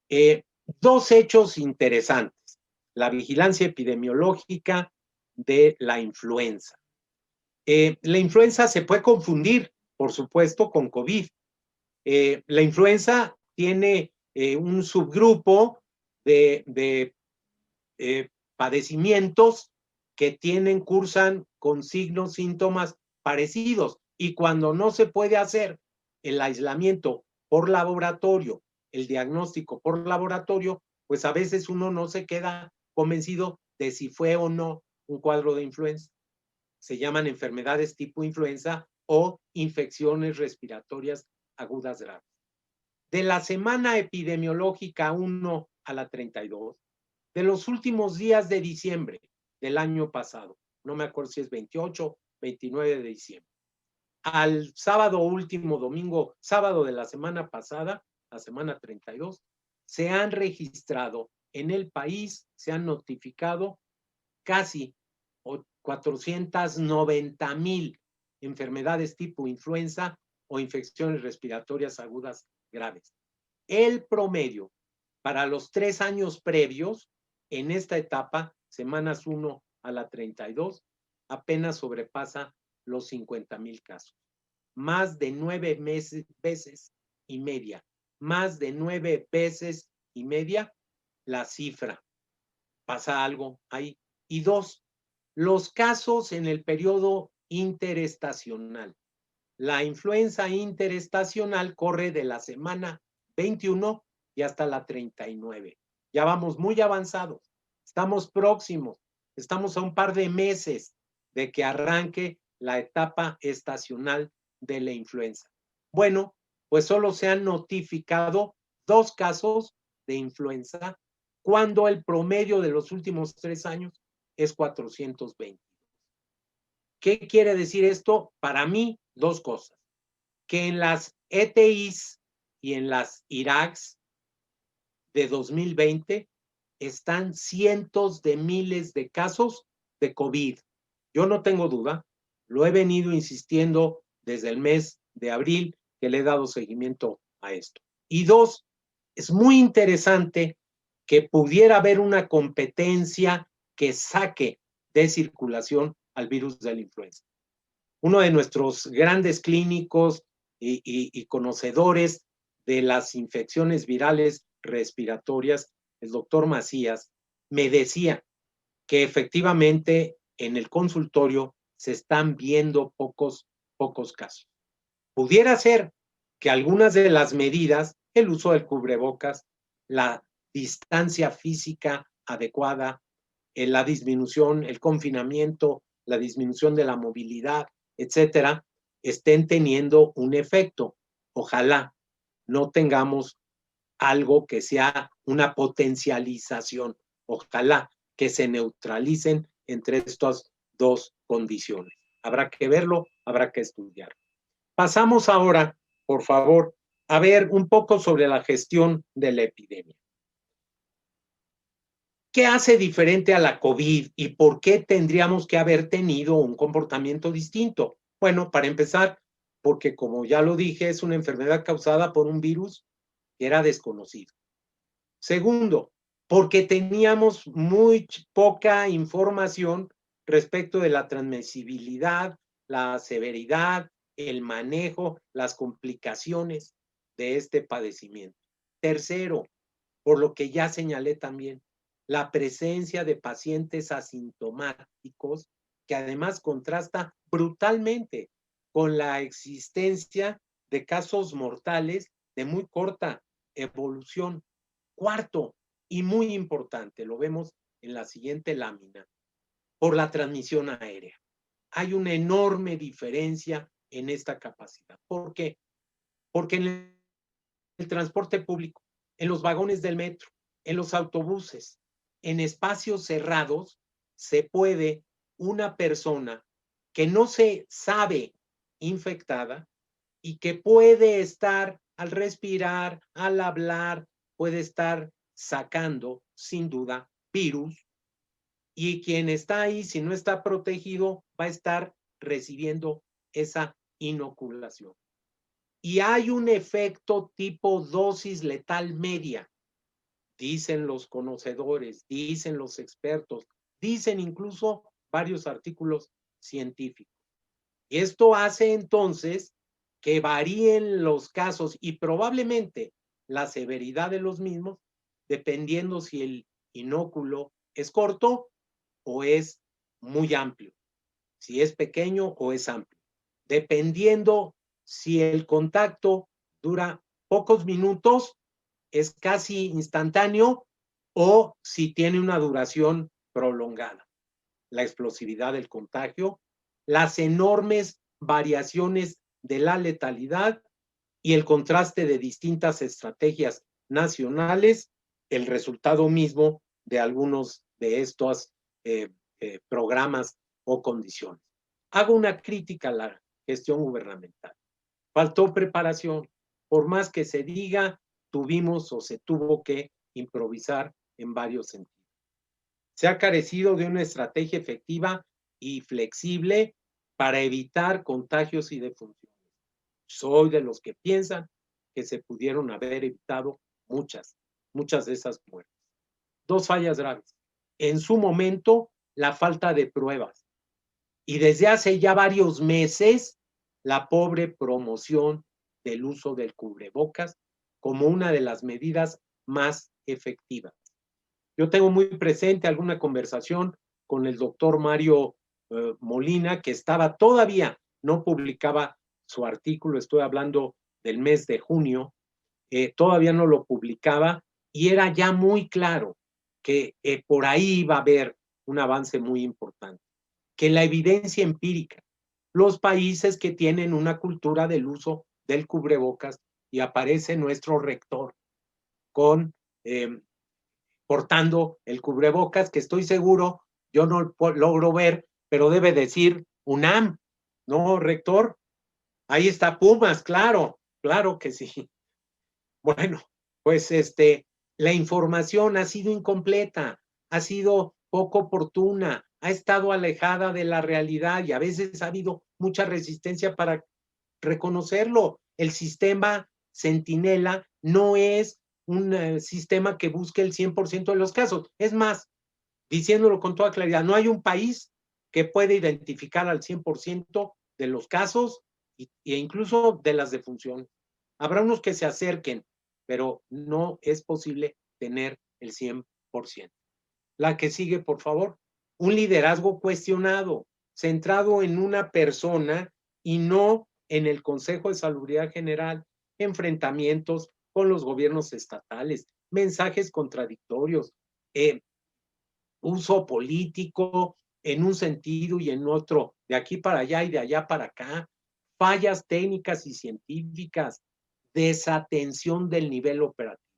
2 hechos interesantes: la vigilancia epidemiológica de la influenza. La influenza se puede confundir, por supuesto, con COVID. La influenza tiene un subgrupo de padecimientos que cursan con signos, síntomas parecidos, y cuando no se puede hacer el aislamiento por laboratorio, el diagnóstico por laboratorio, pues a veces uno no se queda convencido de si fue o no un cuadro de influenza. Se llaman enfermedades tipo influenza o infecciones respiratorias agudas graves. De la semana epidemiológica 1 a la 32, de los últimos días de diciembre del año pasado, no me acuerdo si es 28, 29 de diciembre, al sábado último, domingo, sábado de la semana pasada, la semana 32, se han registrado en el país, se han notificado casi 490,000 enfermedades tipo influenza o infecciones respiratorias agudas graves. El promedio para los 3 años previos, en esta etapa, semanas 1 a la 32, apenas sobrepasa los 50,000 casos. Más de 9 veces y media, más de 9 veces y media la cifra. Pasa algo ahí. Y 2, los casos en el periodo interestacional. la influenza interestacional corre de la semana 21 y hasta la 39. Ya vamos muy avanzados, estamos próximos, estamos a un par de meses de que arranque la etapa estacional de la influenza. Bueno, pues solo se han notificado 2 casos de influenza cuando el promedio de los últimos 3 años es 420. ¿Qué quiere decir esto? Para mí, 2 cosas. Que en las ETIs y en las IRACs de 2020 están cientos de miles de casos de COVID. Yo no tengo duda, lo he venido insistiendo desde el mes de abril que le he dado seguimiento a esto. Y 2, es muy interesante que pudiera haber una competencia que saque de circulación al virus de la influenza. Uno de nuestros grandes clínicos y conocedores de las infecciones virales respiratorias, el doctor Macías, me decía que efectivamente en el consultorio se están viendo pocos casos. Pudiera ser que algunas de las medidas, el uso del cubrebocas, la distancia física adecuada, la disminución, el confinamiento, la disminución de la movilidad, etcétera, estén teniendo un efecto. Ojalá no tengamos algo que sea una potencialización. Ojalá que se neutralicen entre estas 2 condiciones. Habrá que verlo, habrá que estudiarlo. Pasamos ahora, por favor, a ver un poco sobre la gestión de la epidemia. ¿Qué hace diferente a la COVID y por qué tendríamos que haber tenido un comportamiento distinto? Bueno, para empezar, porque como ya lo dije, es una enfermedad causada por un virus que era desconocido. Segundo, porque teníamos muy poca información respecto de la transmisibilidad, la severidad, el manejo, las complicaciones de este padecimiento. Tercero, por lo que ya señalé también, la presencia de pacientes asintomáticos que además contrasta brutalmente con la existencia de casos mortales de muy corta evolución. Cuarto, y muy importante, lo vemos en la siguiente lámina, por la transmisión aérea. Hay una enorme diferencia en esta capacidad. ¿Por qué? Porque en el transporte público, en los vagones del metro, en los autobuses, en espacios cerrados, se puede una persona que no se sabe infectada y que puede estar al respirar, al hablar, puede estar sacando, sin duda, virus, y quien está ahí, si no está protegido, va a estar recibiendo esa inoculación. Y hay un efecto tipo dosis letal media, dicen los conocedores, dicen los expertos, dicen incluso varios artículos científicos. Y esto hace entonces que varíen los casos y probablemente la severidad de los mismos, dependiendo si el inóculo es corto o es muy amplio, si es pequeño o es amplio, dependiendo si el contacto dura pocos minutos, es casi instantáneo, o si tiene una duración prolongada. La explosividad del contagio, las enormes variaciones de la letalidad y el contraste de distintas estrategias nacionales, el resultado mismo de algunos de estos programas o condiciones. Hago una crítica a la gestión gubernamental. Faltó preparación. Por más que se diga, tuvimos o se tuvo que improvisar en varios sentidos. Se ha carecido de una estrategia efectiva y flexible para evitar contagios y defunciones. Soy de los que piensan que se pudieron haber evitado muchas de esas muertes. 2 fallas graves. En su momento, la falta de pruebas. Y desde hace ya varios meses, la pobre promoción del uso del cubrebocas como una de las medidas más efectivas. Yo tengo muy presente alguna conversación con el doctor Mario Molina, que estaba todavía, no publicaba su artículo, estoy hablando del mes de junio, todavía no lo publicaba y era ya muy claro que por ahí iba a haber un avance muy importante, que la evidencia empírica, los países que tienen una cultura del uso del cubrebocas, y aparece nuestro rector con portando el cubrebocas, que estoy seguro, yo no logro ver, pero debe decir UNAM, ¿no, rector? Ahí está Pumas, claro, claro que sí. Bueno, pues la información ha sido incompleta, ha sido poco oportuna, ha estado alejada de la realidad y a veces ha habido mucha resistencia para reconocerlo. El sistema Centinela no es un sistema que busque el 100% de los casos. Es más, diciéndolo con toda claridad, no hay un país que pueda identificar al 100% de los casos e incluso de las defunciones. Habrá unos que se acerquen, pero no es posible tener el 100%. La que sigue, por favor. Un liderazgo cuestionado, centrado en una persona y no en el Consejo de Salubridad General, enfrentamientos con los gobiernos estatales, mensajes contradictorios, uso político en un sentido y en otro, de aquí para allá y de allá para acá, fallas técnicas y científicas, desatención del nivel operativo.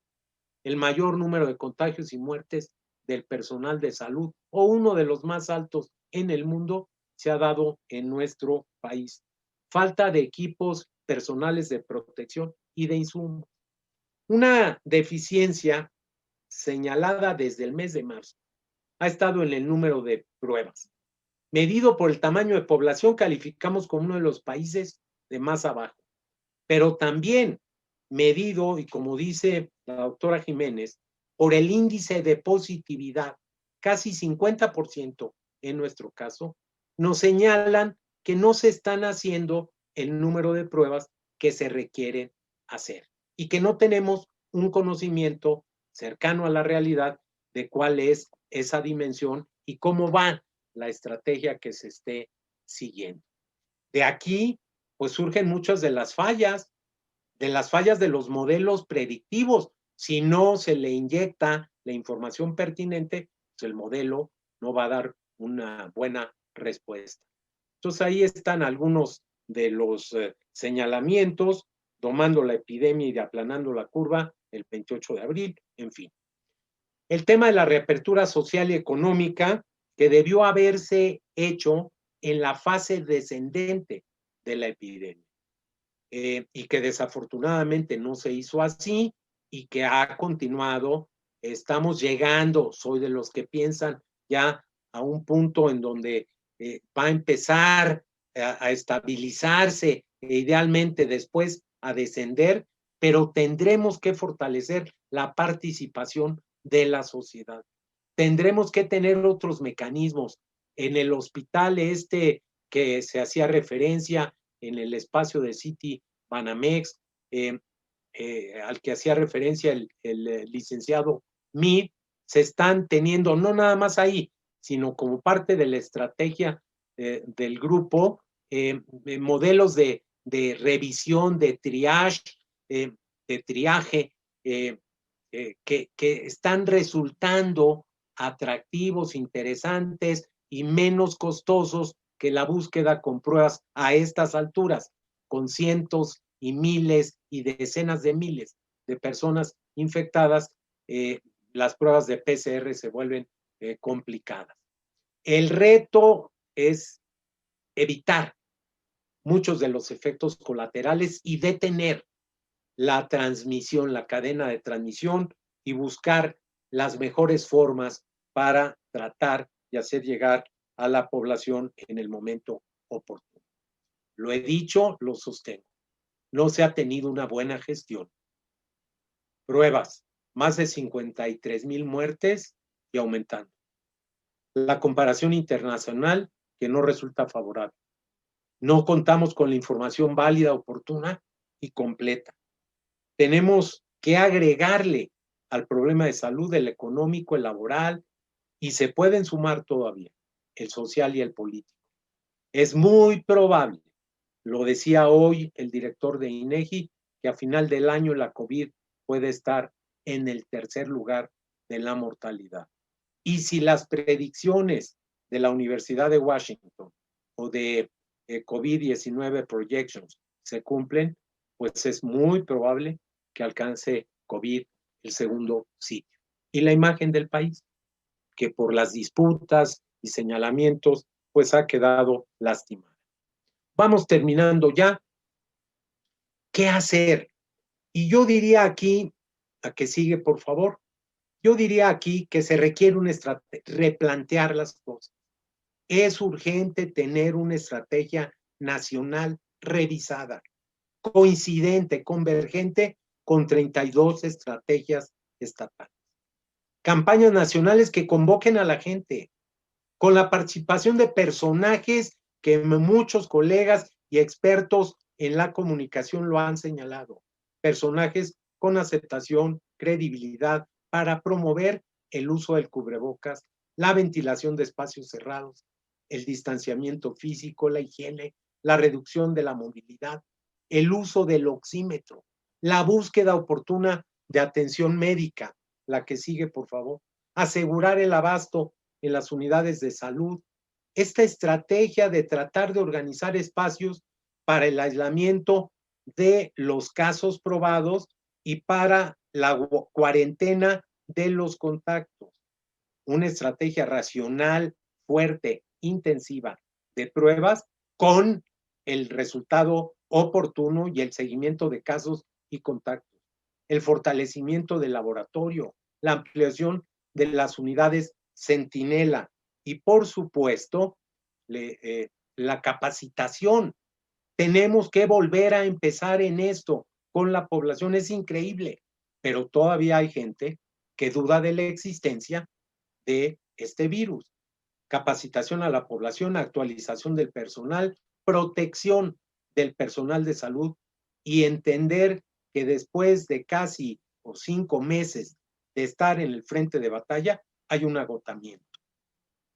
El mayor número de contagios y muertes del personal de salud, o uno de los más altos en el mundo, se ha dado en nuestro país. Falta de equipos personales de protección y de insumos. Una deficiencia señalada desde el mes de marzo ha estado en el número de pruebas. Medido por el tamaño de población, calificamos como uno de los países de más abajo. Pero también medido, y como dice la doctora Jiménez, por el índice de positividad, casi 50% en nuestro caso, nos señalan que no se están haciendo el número de pruebas que se requieren hacer y que no tenemos un conocimiento cercano a la realidad de cuál es esa dimensión y cómo va la estrategia que se esté siguiendo. De aquí, pues surgen muchas de las fallas de los modelos predictivos. Si no se le inyecta la información pertinente, pues el modelo no va a dar una buena respuesta. Entonces ahí están algunos de los señalamientos, tomando la epidemia y aplanando la curva el 28 de abril, en fin. El tema de la reapertura social y económica, que debió haberse hecho en la fase descendente de la epidemia. Y que desafortunadamente no se hizo así y que ha continuado. Estamos llegando, soy de los que piensan ya a un punto en donde va a empezar a estabilizarse e idealmente después a descender, pero tendremos que fortalecer la participación de la sociedad. Tendremos que tener otros mecanismos. En el hospital que se hacía referencia en el espacio de City Banamex, al que hacía referencia el licenciado Meade, se están teniendo no nada más ahí, sino como parte de la estrategia del grupo, modelos de revisión, de triaje, que están resultando atractivos, interesantes y menos costosos que la búsqueda con pruebas a estas alturas, con cientos y miles y decenas de miles de personas infectadas, las pruebas de PCR se vuelven complicadas. El reto es evitar muchos de los efectos colaterales y detener la transmisión, la cadena de transmisión, y buscar las mejores formas para tratar y hacer llegar a la población en el momento oportuno. Lo he dicho, lo sostengo. No se ha tenido una buena gestión. Pruebas, más de 53,000 muertes y aumentando. La comparación internacional que no resulta favorable. No contamos con la información válida, oportuna y completa. Tenemos que agregarle al problema de salud, el económico, el laboral, y se pueden sumar todavía el social y el político. Es muy probable, Lo decía hoy el director de INEGI, que a final del año la COVID puede estar en el tercer lugar de la mortalidad. Y si las predicciones de la Universidad de Washington o de COVID-19 projections se cumplen, pues es muy probable que alcance COVID el segundo sitio. Y la imagen del país, que por las disputas y señalamientos, pues ha quedado lastimada. Vamos terminando ya. ¿Qué hacer? Y yo diría aquí, a que sigue, por favor, yo diría aquí que se requiere una estrategia, replantear las cosas. Es urgente tener una estrategia nacional revisada, coincidente, convergente con 32 estrategias estatales. Campañas nacionales que convoquen a la gente, con la participación de personajes que muchos colegas y expertos en la comunicación lo han señalado. Personajes con aceptación, credibilidad, para promover el uso del cubrebocas, la ventilación de espacios cerrados, el distanciamiento físico, la higiene, la reducción de la movilidad, el uso del oxímetro, la búsqueda oportuna de atención médica, la que sigue, por favor, asegurar el abasto en las unidades de salud. Esta estrategia de tratar de organizar espacios para el aislamiento de los casos probados y para la cuarentena de los contactos. Una estrategia racional, fuerte, intensiva de pruebas con el resultado oportuno y el seguimiento de casos y contactos. El fortalecimiento del laboratorio, la ampliación de las unidades centinela y, por supuesto, la capacitación. Tenemos que volver a empezar en esto con la población. Es increíble, pero todavía hay gente que duda de la existencia de este virus. Capacitación a la población, actualización del personal, protección del personal de salud y entender que después de casi 5 meses de estar en el frente de batalla, hay un agotamiento,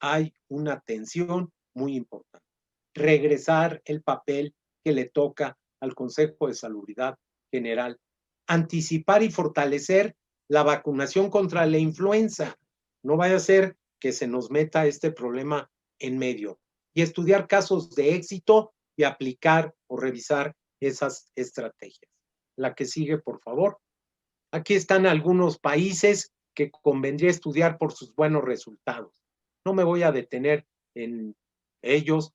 hay una tensión muy importante. Regresar el papel que le toca al Consejo de Salubridad General, anticipar y fortalecer la vacunación contra la influenza. No vaya a ser que se nos meta este problema en medio. Y estudiar casos de éxito y aplicar o revisar esas estrategias. La que sigue, por favor. Aquí están algunos países que convendría estudiar por sus buenos resultados. No me voy a detener en ellos.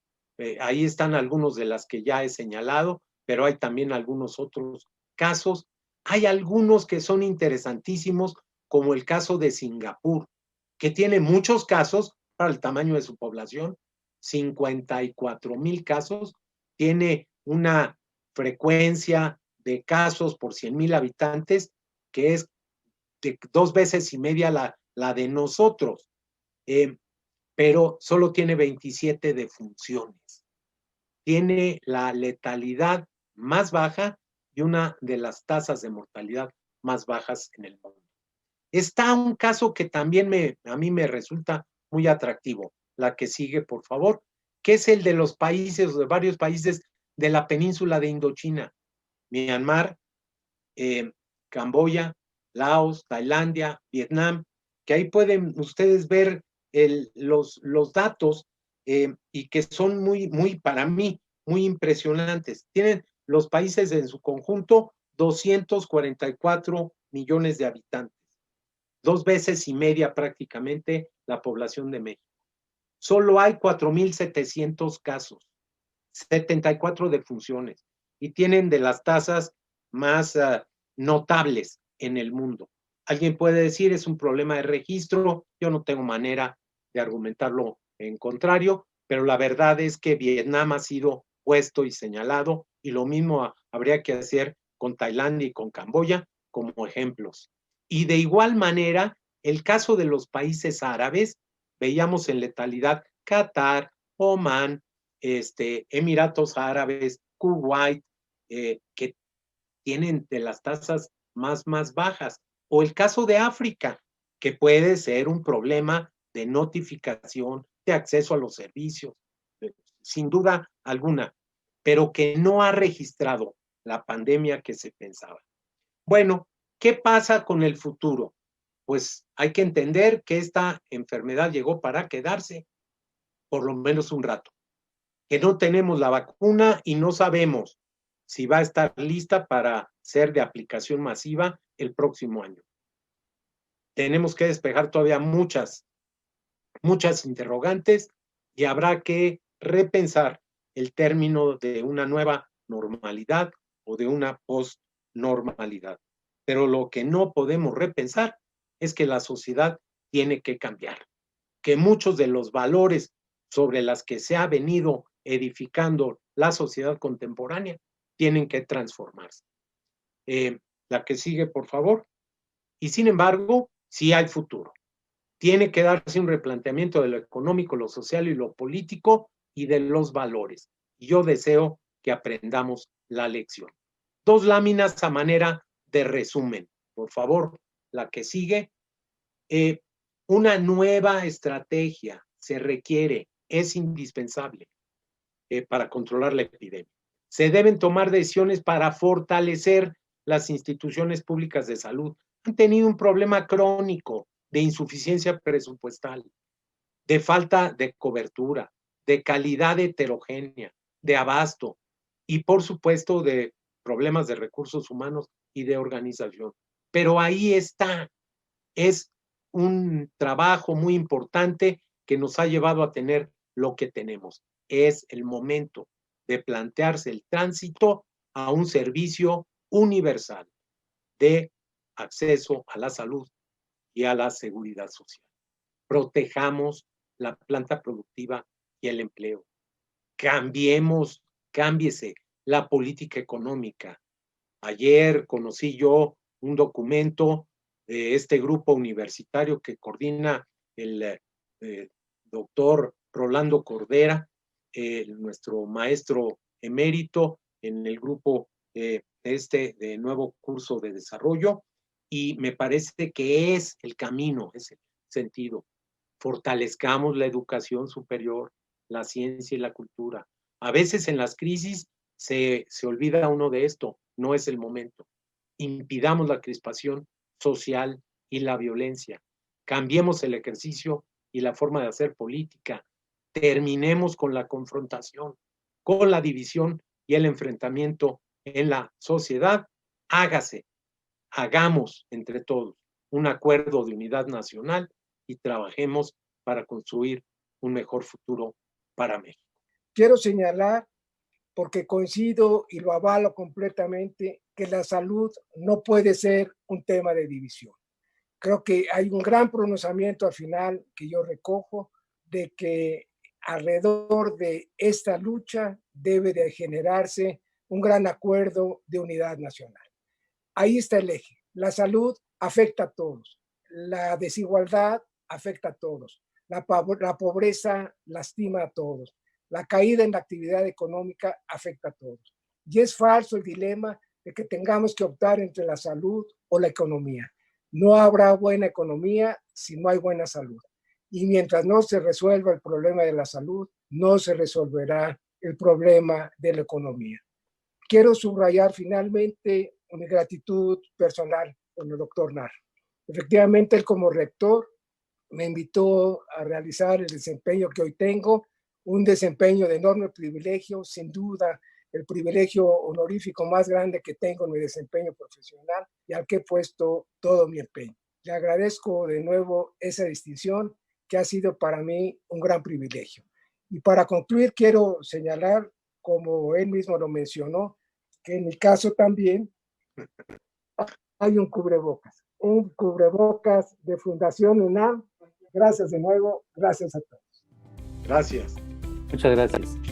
Ahí están algunos de las que ya he señalado, pero hay también algunos otros casos. Hay algunos que son interesantísimos, como el caso de Singapur, que tiene muchos casos para el tamaño de su población, 54,000 casos, tiene una frecuencia de casos por 100,000 habitantes que es de 2 veces y media la de nosotros, pero solo tiene 27 defunciones. Tiene la letalidad más baja y una de las tasas de mortalidad más bajas en el mundo. Está un caso que también a mí me resulta muy atractivo, la que sigue, por favor, que es el de los países, de varios países de la península de Indochina, Myanmar, Camboya, Laos, Tailandia, Vietnam, que ahí pueden ustedes ver los datos y que son muy, para mí, muy impresionantes. Tienen los países en su conjunto 244 millones de habitantes, 2 veces y media prácticamente la población de México. Solo hay 4,700 casos, 74 defunciones, y tienen de las tasas más notables en el mundo. Alguien puede decir es un problema de registro, yo no tengo manera de argumentarlo en contrario, pero la verdad es que Vietnam ha sido puesto y señalado, y lo mismo habría que hacer con Tailandia y con Camboya como ejemplos. Y de igual manera, el caso de los países árabes, veíamos en letalidad Qatar, Omán, Emiratos Árabes, Kuwait, que tienen de las tasas más bajas. O el caso de África, que puede ser un problema de notificación, de acceso a los servicios, sin duda alguna. pero que no ha registrado la pandemia que se pensaba. Bueno, ¿qué pasa con el futuro? Pues hay que entender que esta enfermedad llegó para quedarse por lo menos un rato, que no tenemos la vacuna y no sabemos si va a estar lista para ser de aplicación masiva el próximo año. Tenemos que despejar todavía muchas interrogantes y habrá que repensar el término de una nueva normalidad o de una post-normalidad. Pero lo que no podemos repensar es que la sociedad tiene que cambiar, que muchos de los valores sobre los que se ha venido edificando la sociedad contemporánea tienen que transformarse. La que sigue, por favor. Y sin embargo, sí hay futuro. Tiene que darse un replanteamiento de lo económico, lo social y lo político y de los valores. Y yo deseo que aprendamos la lección. 2 láminas a manera de resumen. Por favor, la que sigue. Una nueva estrategia se requiere, es indispensable para controlar la epidemia. Se deben tomar decisiones para fortalecer las instituciones públicas de salud. Han tenido un problema crónico de insuficiencia presupuestal, de falta de cobertura, de calidad heterogénea, de abasto y, por supuesto, de problemas de recursos humanos y de organización. Pero ahí está, es un trabajo muy importante que nos ha llevado a tener lo que tenemos. Es el momento de plantearse el tránsito a un servicio universal de acceso a la salud y a la seguridad social. Protejamos la planta productiva y el empleo. Cámbiese la política económica. Ayer conocí yo un documento de este grupo universitario que coordina el doctor Rolando Cordera, nuestro maestro emérito en el grupo de nuevo curso de desarrollo, y me parece que es el camino, es el sentido. Fortalezcamos la educación superior, la ciencia y la cultura. A veces en las crisis se olvida uno de esto, no es el momento. Impidamos la crispación social y la violencia. Cambiemos el ejercicio y la forma de hacer política. Terminemos con la confrontación, con la división y el enfrentamiento en la sociedad. Hagamos entre todos un acuerdo de unidad nacional y trabajemos para construir un mejor futuro para México. Quiero señalar, porque coincido y lo avalo completamente, que la salud no puede ser un tema de división. Creo que hay un gran pronunciamiento al final que yo recojo de que alrededor de esta lucha debe de generarse un gran acuerdo de unidad nacional. Ahí está el eje. La salud afecta a todos. La desigualdad afecta a todos. La pobreza lastima a todos. La caída en la actividad económica afecta a todos. Y es falso el dilema de que tengamos que optar entre la salud o la economía. No habrá buena economía si no hay buena salud. Y mientras no se resuelva el problema de la salud, no se resolverá el problema de la economía. Quiero subrayar finalmente mi gratitud personal con el doctor Narro. Efectivamente, él como rector me invitó a realizar el desempeño que hoy tengo, un desempeño de enorme privilegio, sin duda el privilegio honorífico más grande que tengo en mi desempeño profesional y al que he puesto todo mi empeño. Le agradezco de nuevo esa distinción que ha sido para mí un gran privilegio. Y para concluir, quiero señalar, como él mismo lo mencionó, que en mi caso también hay un cubrebocas de Fundación UNAM. Gracias de nuevo, gracias a todos. Gracias. Muchas gracias.